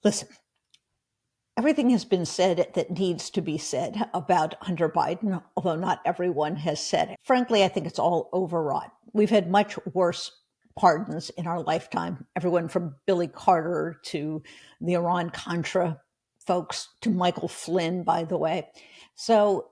Listen, everything has been said that needs to be said about Hunter Biden, although not everyone has said it. Frankly, I think it's all overwrought. We've had much worse pardons in our lifetime, everyone from Billy Carter to the Iran-Contra folks to Michael Flynn, by the way. So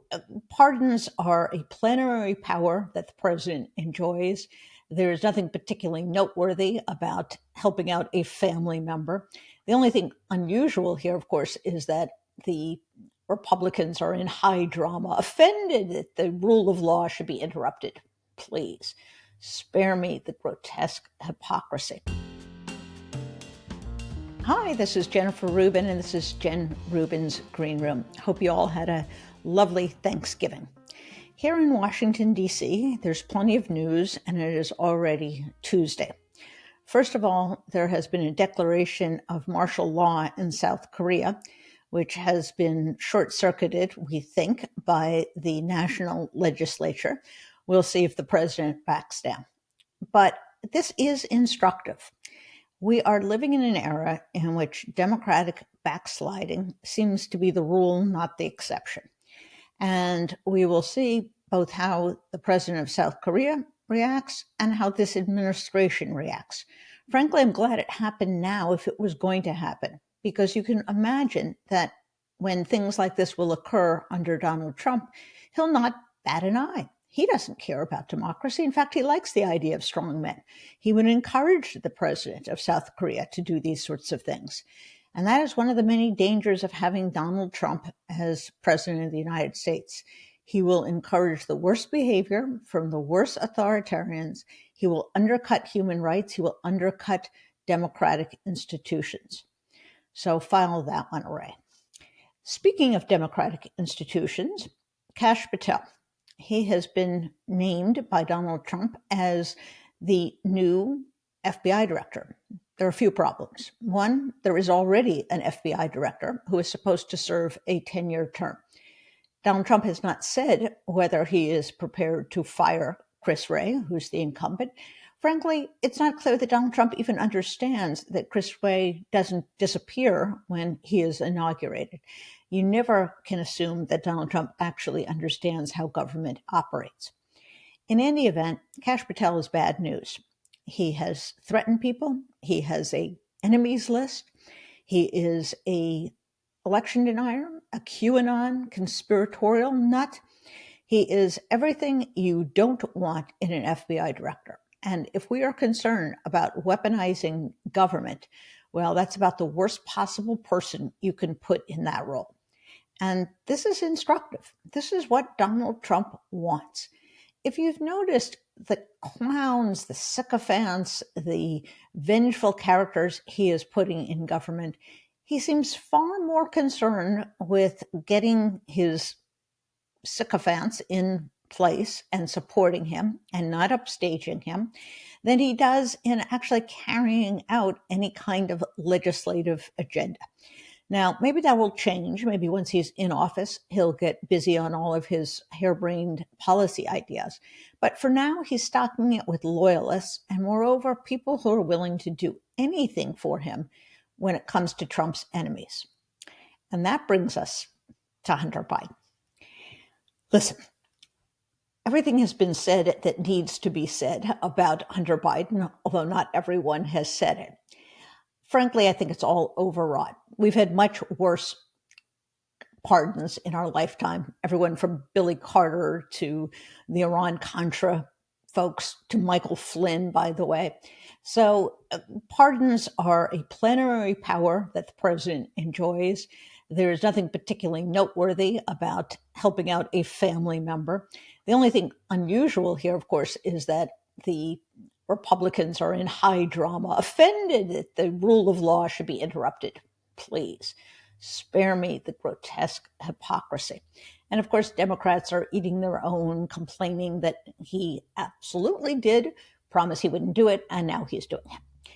pardons are a plenary power that the president enjoys. There is nothing particularly noteworthy about helping out a family member. The only thing unusual here, of course, is that the Republicans are in high drama, offended that the rule of law should be interrupted. Please, spare me the grotesque hypocrisy. Hi, this is Jennifer Rubin, and this is Jen Rubin's Green Room. Hope you all had a lovely Thanksgiving. Here in Washington, D.C., there's plenty of news, and it is already Tuesday. First of all, there has been a declaration of martial law in South Korea, which has been short-circuited, we think, by the national legislature. We'll see if the president backs down. But this is instructive. We are living in an era in which democratic backsliding seems to be the rule, not the exception. And we will see both how the president of South Korea reacts and how this administration reacts. Frankly, I'm glad it happened now if it was going to happen, because you can imagine that when things like this will occur under Donald Trump, he'll not bat an eye. He doesn't care about democracy. In fact, he likes the idea of strong men. He would encourage the president of South Korea to do these sorts of things. And that is one of the many dangers of having Donald Trump as president of the United States. He will encourage the worst behavior from the worst authoritarians. He will undercut human rights. He will undercut democratic institutions. So file that one away. Speaking of democratic institutions, Kash Patel. He has been named by Donald Trump as the new FBI director. There are a few problems. One, there is already an FBI director who is supposed to serve a 10-year term. Donald Trump has not said whether he is prepared to fire Chris Wray, who's the incumbent. Frankly, it's not clear that Donald Trump even understands that Chris Wray doesn't disappear when he is inaugurated. You never can assume that Donald Trump actually understands how government operates. In any event, Kash Patel is bad news. He has threatened people. He has a enemies list. He is a election denier, a QAnon conspiratorial nut. He is everything you don't want in an FBI director. And if we are concerned about weaponizing government, well, that's about the worst possible person you can put in that role. And this is instructive. This is what Donald Trump wants. If you've noticed the clowns, the sycophants, the vengeful characters he is putting in government, he seems far more concerned with getting his sycophants in place and supporting him and not upstaging him than he does in actually carrying out any kind of legislative agenda. Now, maybe that will change. Maybe once he's in office, he'll get busy on all of his harebrained policy ideas. But for now, he's stocking it with loyalists and, moreover, people who are willing to do anything for him when it comes to Trump's enemies. And that brings us to Hunter Biden. Listen, everything has been said that needs to be said about Hunter Biden, although not everyone has said it. Frankly, I think it's all overwrought. We've had much worse pardons in our lifetime, everyone from Billy Carter to the Iran-Contra folks to Michael Flynn, by the way. So pardons are a plenary power that the president enjoys. There is nothing particularly noteworthy about helping out a family member. The only thing unusual here, of course, is that the Republicans are in high drama, offended that the rule of law should be interrupted. Please, spare me the grotesque hypocrisy. And of course, Democrats are eating their own, complaining that he absolutely did promise he wouldn't do it, and now he's doing it.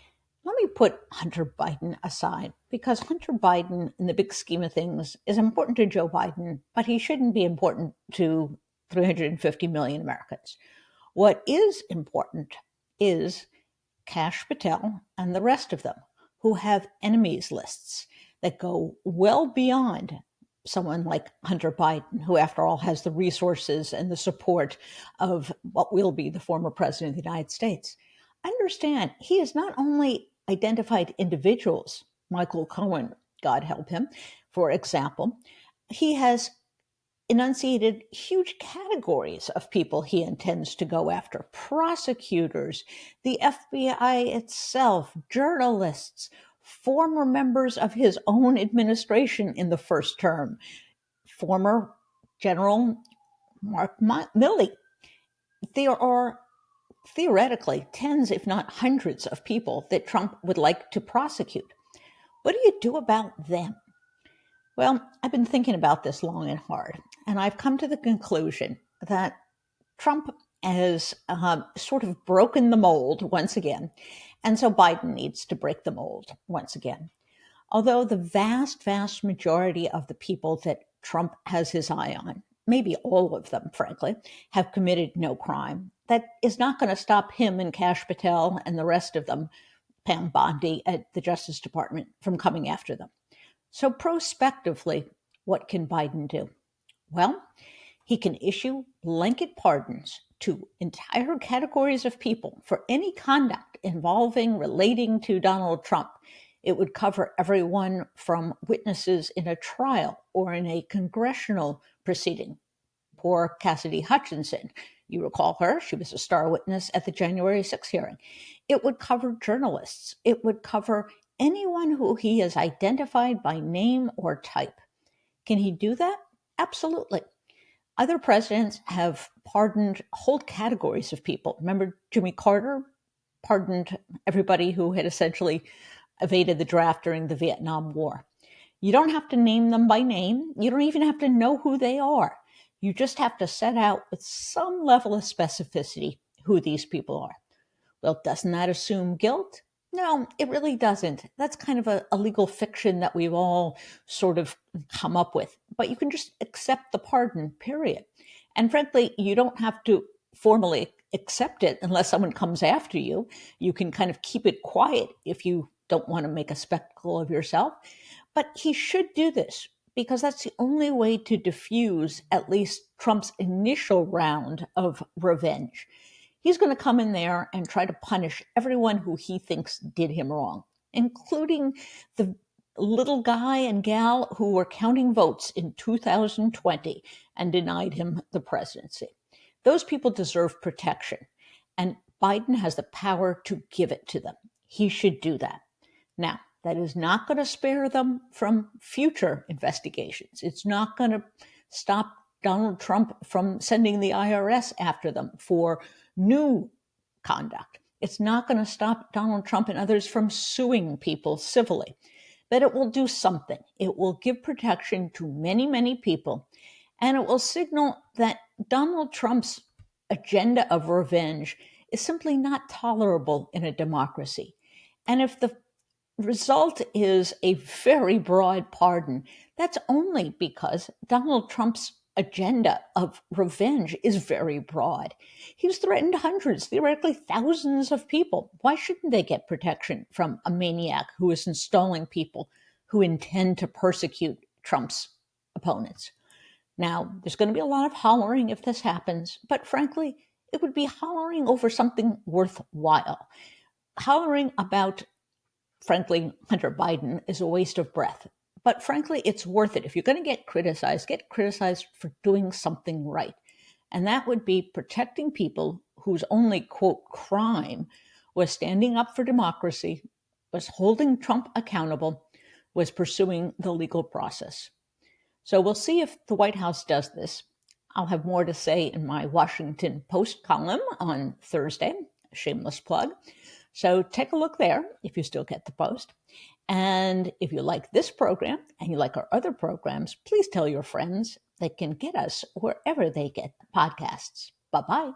Let me put Hunter Biden aside, because Hunter Biden, in the big scheme of things, is important to Joe Biden, but he shouldn't be important to 350 million Americans. What is important is Kash Patel and the rest of them who have enemies lists. that go well beyond someone like Hunter Biden, who, after all, has the resources and the support of what will be the former president of the United States. Understand, he has not only identified individuals, Michael Cohen, God help him, for example, he has enunciated huge categories of people he intends to go after: prosecutors, the FBI itself, journalists, former members of his own administration in the first term, former General Mark Milley. There are theoretically tens, if not hundreds, of people that Trump would like to prosecute. What do you do about them? Well, I've been thinking about this long and hard, and I've come to the conclusion that Trump has sort of broken the mold once again, and so Biden needs to break the mold once again. Although the vast, vast majority of the people that Trump has his eye on, maybe all of them, frankly, have committed no crime, that is not going to stop him and Kash Patel and the rest of them, Pam Bondi at the Justice Department, from coming after them. So prospectively, what can Biden do? Well, he can issue blanket pardons to entire categories of people for any conduct relating to Donald Trump. It would cover everyone from witnesses in a trial or in a congressional proceeding. Poor Cassidy Hutchinson, you recall her, she was a star witness at the January 6th hearing. It would cover journalists. It would cover anyone who he has identified by name or type. Can he do that? Absolutely. Other presidents have pardoned whole categories of people. Remember, Jimmy Carter pardoned everybody who had essentially evaded the draft during the Vietnam War. You don't have to name them by name. You don't even have to know who they are. You just have to set out with some level of specificity who these people are. Well, doesn't that assume guilt? No, it really doesn't. That's kind of a legal fiction that we've all sort of come up with. But you can just accept the pardon, period. And frankly, you don't have to formally accept it unless someone comes after you. You can kind of keep it quiet if you don't want to make a spectacle of yourself. But he should do this because that's the only way to diffuse at least Trump's initial round of revenge. He's going to come in there and try to punish everyone who he thinks did him wrong, including the little guy and gal who were counting votes in 2020 and denied him the presidency. Those people deserve protection, and Biden has the power to give it to them. He should do that. Now, that is not going to spare them from future investigations. It's not going to stop Donald Trump from sending the IRS after them for new conduct. It's not going to stop Donald Trump and others from suing people civilly. But it will do something. It will give protection to many, many people, and it will signal that Donald Trump's agenda of revenge is simply not tolerable in a democracy. And if the result is a very broad pardon, that's only because Donald Trump's agenda of revenge is very broad. He's threatened hundreds, theoretically thousands of people. Why shouldn't they get protection from a maniac who is installing people who intend to persecute Trump's opponents? Now, there's going to be a lot of hollering if this happens, but frankly, it would be hollering over something worthwhile. Hollering about, frankly, Hunter Biden is a waste of breath. But frankly, it's worth it. If you're going to get criticized for doing something right. And that would be protecting people whose only, quote, crime was standing up for democracy, was holding Trump accountable, was pursuing the legal process. So we'll see if the White House does this. I'll have more to say in my Washington Post column on Thursday, shameless plug. So take a look there if you still get the Post. And if you like this program and you like our other programs, please tell your friends. They can get us wherever they get podcasts. Bye-bye.